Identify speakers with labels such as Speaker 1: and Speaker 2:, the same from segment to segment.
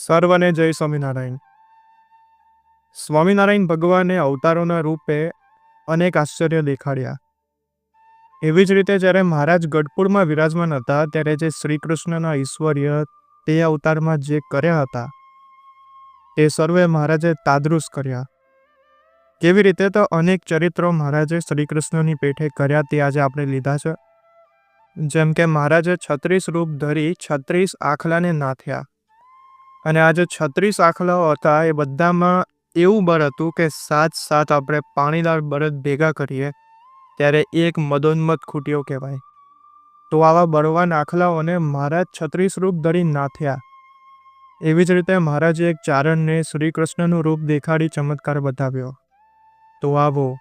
Speaker 1: સર્વને જય સ્વામિનારાયણ। સ્વામિનારાયણ ભગવાને અવતારોના રૂપે અનેક આશ્ચર્ય દેખાડ્યા। એવી જ રીતે જ્યારે મહારાજ ગઢપુરમાં વિરાજમાન હતા ત્યારે જે શ્રી કૃષ્ણના ઐશ્વર્ય તે અવતારમાં જે કર્યા હતા તે સર્વે મહારાજે તાદૃશ કર્યા। કેવી રીતે તો અનેક ચરિત્રો મહારાજે શ્રી કૃષ્ણની પેઠે કર્યા તે આજે આપણે લીધા છે। જેમ કે મહારાજે 36 રૂપ ધરી 36 આખલાને નાથ્યા અને આ જે 36 આખલાઓ હતા એ બધામાં એવું બળ હતું કે સાત આપણે પાણીદાર બળદ ભેગા કરીએ ત્યારે એક મદોન્મત ખૂટ્યો કહેવાય। તો આવા બળવાન આખલાઓને મહારાજ 36 રૂપ ધરી નાથ્યા। એવી જ રીતે મહારાજે એક ચારણને શ્રી કૃષ્ણનું રૂપ દેખાડી ચમત્કાર બતાવ્યો। તો આવો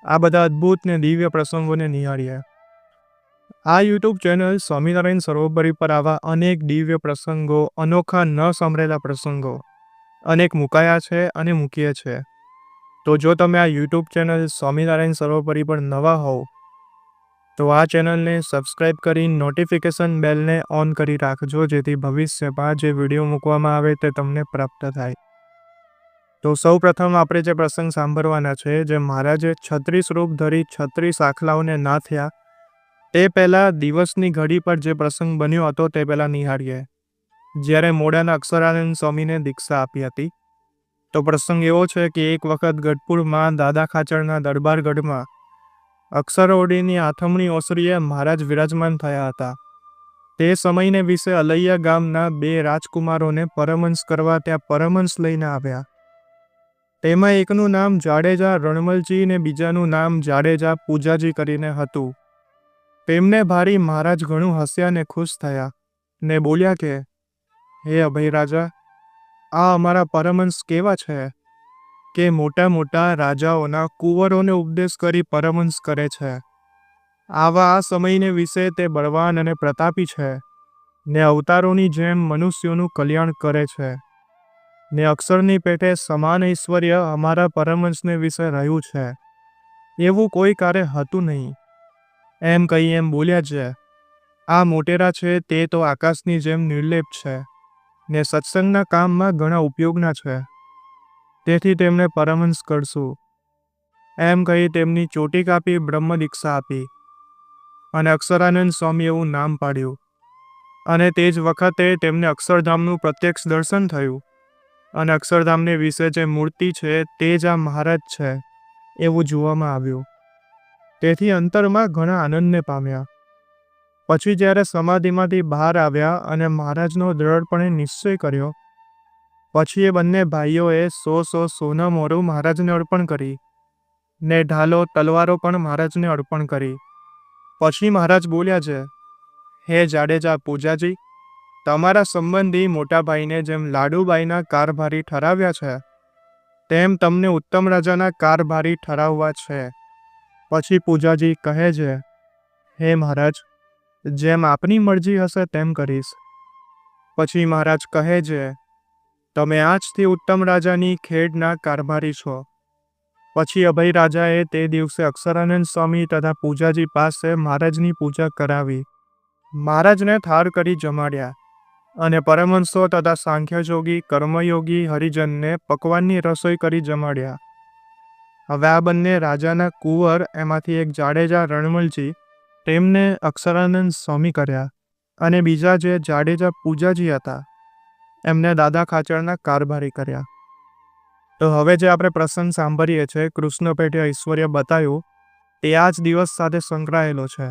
Speaker 1: આ બધા અદ્ભુત ને દિવ્ય પ્રસંગોને નિહાળીએ। આ યુટ્યુબ ચેનલ સ્વામિનારાયણ સર્વોપરી પર આવા અનેક દિવ્ય પ્રસંગો, અનોખા ન સાંભળેલા પ્રસંગો અનેક મુકાયા છે અને મૂકીએ છે। તો જો તમે આ યુટ્યુબ ચેનલ સ્વામિનારાયણ સર્વોપરી પર નવા હોવ તો આ ચેનલને સબસ્ક્રાઈબ કરી નોટિફિકેશન બેલને ઓન કરી રાખજો, જેથી ભવિષ્યમાં જે વિડીયો મૂકવામાં આવે તે તમને પ્રાપ્ત થાય। તો સૌ પ્રથમ આપણે જે પ્રસંગ સાંભળવાના છે, જે મહારાજે 36 રૂપ ધરી 36 આખલાઓને નાથ્યા તે પહેલાં દિવસની ઘડી પર જે પ્રસંગ બન્યો હતો તે પહેલાં નિહાળીએ। જ્યારે મોડાના અક્ષરાનંદ સ્વામીને દીક્ષા આપી હતી તો પ્રસંગ એવો છે કે એક વખત ગઢપુરમાં દાદા ખાચરના દરબારગઢમાં અક્ષરોડીની આથમણી ઓસરીએ મહારાજ વિરાજમાન થયા હતા। તે સમયને વિશે અલૈયા ગામના 2 રાજકુમારોને પરમહંસ કરવા ત્યાં પરમહંસ લઈને આવ્યા। તેમાં એકનું નામ જાડેજા રણમલજી ને બીજાનું નામ જાડેજા પૂજાજી કરીને હતું। તેમને ભારી મહારાજ ઘણું હસ્યા ને ખુશ થયા ને બોલ્યા કે હે અભય રાજા, આ અમારા પરમહંસ કેવા છે કે મોટા મોટા રાજાઓના કુંવરોને ઉપદેશ કરી પરમહંસ કરે છે। આવા આ સમયને વિશે તે બળવાન અને પ્રતાપી છે ને અવતારોની જેમ મનુષ્યોનું કલ્યાણ કરે છે ને અક્ષરની પેઠે સમાન ઐશ્વર્ય અમારા પરમહંસને વિશે રહ્યું છે, એવું કોઈ કાર્ય હતું નહીં। એમ કહી એમ બોલ્યા છે, આ મોટેરા છે તે તો આકાશની જેમ નિર્લેપ છે ને સત્સંગના કામમાં ઘણા ઉપયોગના છે, તેથી તેમને પરમહંસ કરશું। એમ કહી તેમની ચોટી કાપી બ્રહ્મ દીક્ષા આપી અને અક્ષરાનંદ સ્વામી એવું નામ પાડ્યું। અને તે જ વખતે તેમને અક્ષરધામનું પ્રત્યક્ષ દર્શન થયું અને અક્ષરધામને વિશે જે મૂર્તિ છે તે જ આ મહારાજ છે એવું જોવામાં આવ્યું। તેથી અંતરમાં ઘણા આનંદને પામ્યા। પછી જ્યારે સમાધિમાંથી બહાર આવ્યા અને મહારાજનો દ્રઢપણે નિશ્ચય કર્યો, પછી એ બંને ભાઈઓએ 100 સોના મોરું મહારાજને અર્પણ કરી ને ઢાલો તલવારો પણ મહારાજને અર્પણ કરી। પછી મહારાજ બોલ્યા છે, હે જાડેજા પૂજાજી, તમારા સંબંધી મોટા ભાઈને જેમ લાડુબાઈના કારભારી ઠરાવ્યા છે તેમ તમને ઉત્તમ રાજાના કારભારી ઠરાવવા છે। પછી પૂજાજી કહે છે, હે મહારાજ, જેમ આપની મરજી હશે તેમ કરીશ। પછી મહારાજ કહે છે, તમે આજથી ઉત્તમ રાજાની ખેડના કારભારી છો। પછી અભય રાજાએ તે દિવસે અક્ષરાનંદ સ્વામી તથા પૂજાજી પાસે મહારાજની પૂજા કરાવી, મહારાજને થાળ કરી જમાડ્યા અને પરમહંસો તથા સાંખ્યયોગી કર્મયોગી હરિજનને પકવાનની રસોઈ કરી જમાડ્યા। હવે આ બંને રાજાના કુંવર, એમાંથી એક જાડેજા રણમલજી, તેમને અક્ષરાનંદ સ્વામી કર્યા અને બીજા જે જાડેજા પૂજાજી હતા એમને દાદા ખાચરના કારભારી કર્યા। તો હવે જે આપણે પ્રસંગ સાંભળીએ છીએ, કૃષ્ણ પેઠે ઐશ્વર્ય બતાવ્યું, તે આ જ દિવસ સાથે સંકળાયેલો છે।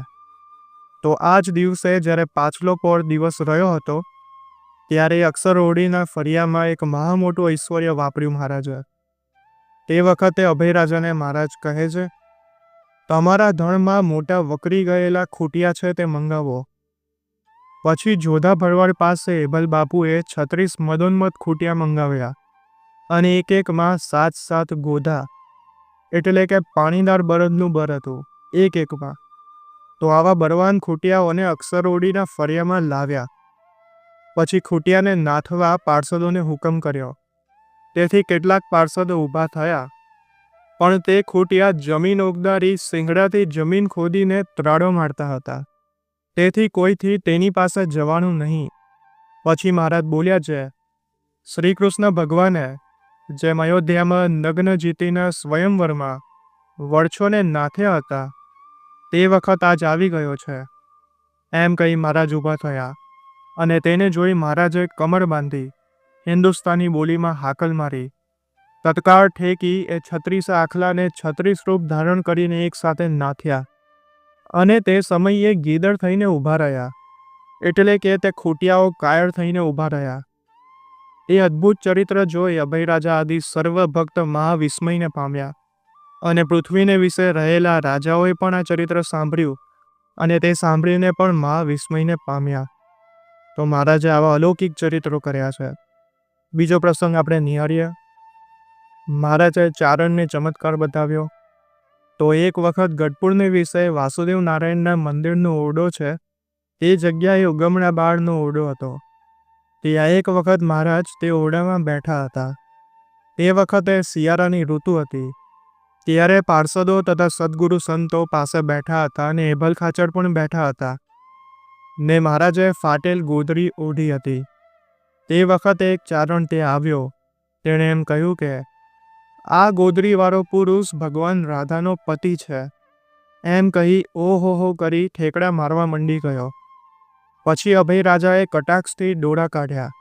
Speaker 1: તો આ જ દિવસે જ્યારે પાછલો પોર દિવસ રહ્યો હતો ત્યારે અક્ષરોડીના ફળિયામાં એક મહા મોટું ઐશ્વર્ય વાપર્યું મહારાજે। તે વખતે અભય રાજાને મહારાજ કહે છે, તમારા ધણમાં મોટા વકરી ગયેલા ખૂટિયા છે તે મંગાવો। પછી જોધા ભરવાડ પાસે એભલ બાપુએ 36 મદોન્મત ખૂટિયા મંગાવ્યા અને એક-એકમાં 7 ગોધા એટલે કે પાણીદાર બળદનું બળ હતું એક-એકમાં। તો આવા બળવાન ખૂટિયાઓને અક્ષરોડીના ફળિયામાં લાવ્યા। પછી ખૂટિયાને નાથવા પાર્ષદોને હુકમ કર્યો। તેથી કેટલાક પાર્ષદો ઊભા થયા, પણ તે ખૂટિયા જમીન ઓગદારી સિંગડાથી જમીન ખોદીને ત્રાડો મારતા હતા, તેથી કોઈથી તેની પાસે જવાનું નહીં। પછી મહારાજ બોલ્યા છે, શ્રી કૃષ્ણ ભગવાને જેમ અયોધ્યામાં નગ્ન જીતીના સ્વયંવરમાં વર્ષોને નાથ્યા હતા તે વખત આજ આવી ગયો છે, એમ કહી મહારાજ ઊભા થયા અને તેને જોઈ મહારાજે કમર બાંધી હિન્દુસ્તાની બોલીમાં હાકલ મારી. તત્કાળ ઠેકી એ 36 આખલાને 36 રૂપ ધારણ કરીને એક સાથે નાથ્યા અને તે સમયે ગીદડ થઈને ઊભા રહ્યા, એટલે કે તે ખૂટિયાઓ કાયર થઈને ઊભા રહ્યા. એ અદ્ભુત ચરિત્ર જોઈ અભયરાજા આદિ સર્વ ભક્ત મહાવિસ્મયને પામ્યા અને પૃથ્વીને વિશે રહેલા રાજાઓએ પણ આ ચરિત્ર સાંભળ્યું અને તે સાંભળીને પણ મહાવિસ્મયને પામ્યા. તો મહારાજે આવા અલૌકિક ચરિત્રો કર્યા છે. બીજો પ્રસંગ આપણે નિહાળીએ. મહારાજે ચારણને ચમત્કાર બતાવ્યો. તો એક વખત ગઢપુરને વિશે વાસુદેવ નારાયણના મંદિરનો ઓરડો છે તે જગ્યાએ ઉગમણા બાળનો ઓરડો હતો. ત્યાં એક વખત મહારાજ તે ઓરડામાં બેઠા હતા. તે વખતે શિયાળાની ઋતુ હતી. ત્યારે પાર્ષદો તથા સદ્ગુરુ સંતો પાસે બેઠા હતા અને એભલ ખાચર પણ બેઠા હતા ને મહારાજે ફાટેલ ગોદડી ઓઢી હતી. તે વખતે એક ચારણ તે આવ્યો. તેણે એમ કહ્યું કે આ ગોદડીવાળો પુરુષ ભગવાન રાધાનો પતિ છે. એમ કહી ઓહો કરી ઠેકડા મારવા મંડી ગયો. પછી અભય રાજાએ કટાક્ષથી ડોરા કાઢ્યા.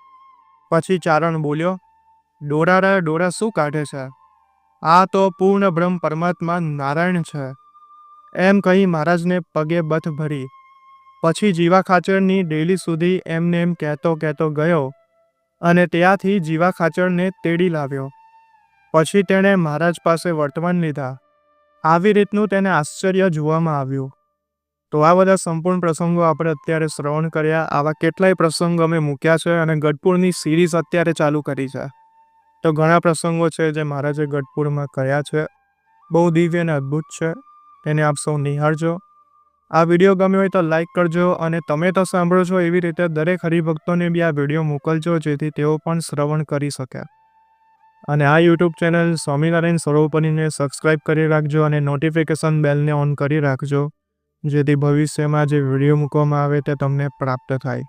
Speaker 1: પછી ચારણ બોલ્યો, ડોરા શું કાઢે છે? આ તો પૂર્ણ બ્રહ્મ પરમાત્મા નારાયણ છે. એમ કહી મહારાજને પગે બથ ભરી. પછી જીવા ખાચરની ડેલી સુધી એમને એમ કહેતો ગયો અને ત્યાંથી જીવા ખાચરને તેડી લાવ્યો. પછી તેણે મહારાજ પાસે વર્તમાન લીધા. આવી રીતનું તેને આશ્ચર્ય જોવામાં આવ્યું. તો આ બધા સંપૂર્ણ પ્રસંગો આપણે અત્યારે શ્રવણ કર્યા. આવા કેટલાય પ્રસંગો અમે મૂક્યા છે અને ગઢપુરની સિરીઝ અત્યારે ચાલુ કરી છે. તો ઘણા પ્રસંગો છે જે મહારાજે ગઢપુરમાં કર્યા છે. બહુ દિવ્ય અને અદ્ભુત છે. તેને આપ સૌ નિહાળજો. આ વિડીયો ગમ્યો હોય તો લાઈક કરજો અને તમે તો સાંભળો છો એવી રીતે દરેક હરિભક્તોને બી આ વિડીયો મોકલજો જેથી તેઓ પણ શ્રવણ કરી શકે. અને આ યુટ્યુબ ચેનલ સ્વામિનારાયણ સર્વોપરીને સબસ્ક્રાઈબ કરી રાખજો અને નોટિફિકેશન બેલને ઓન કરી રાખજો જેથી ભવિષ્યમાં જે વિડીયો મૂકવામાં આવે તે તમને પ્રાપ્ત થાય.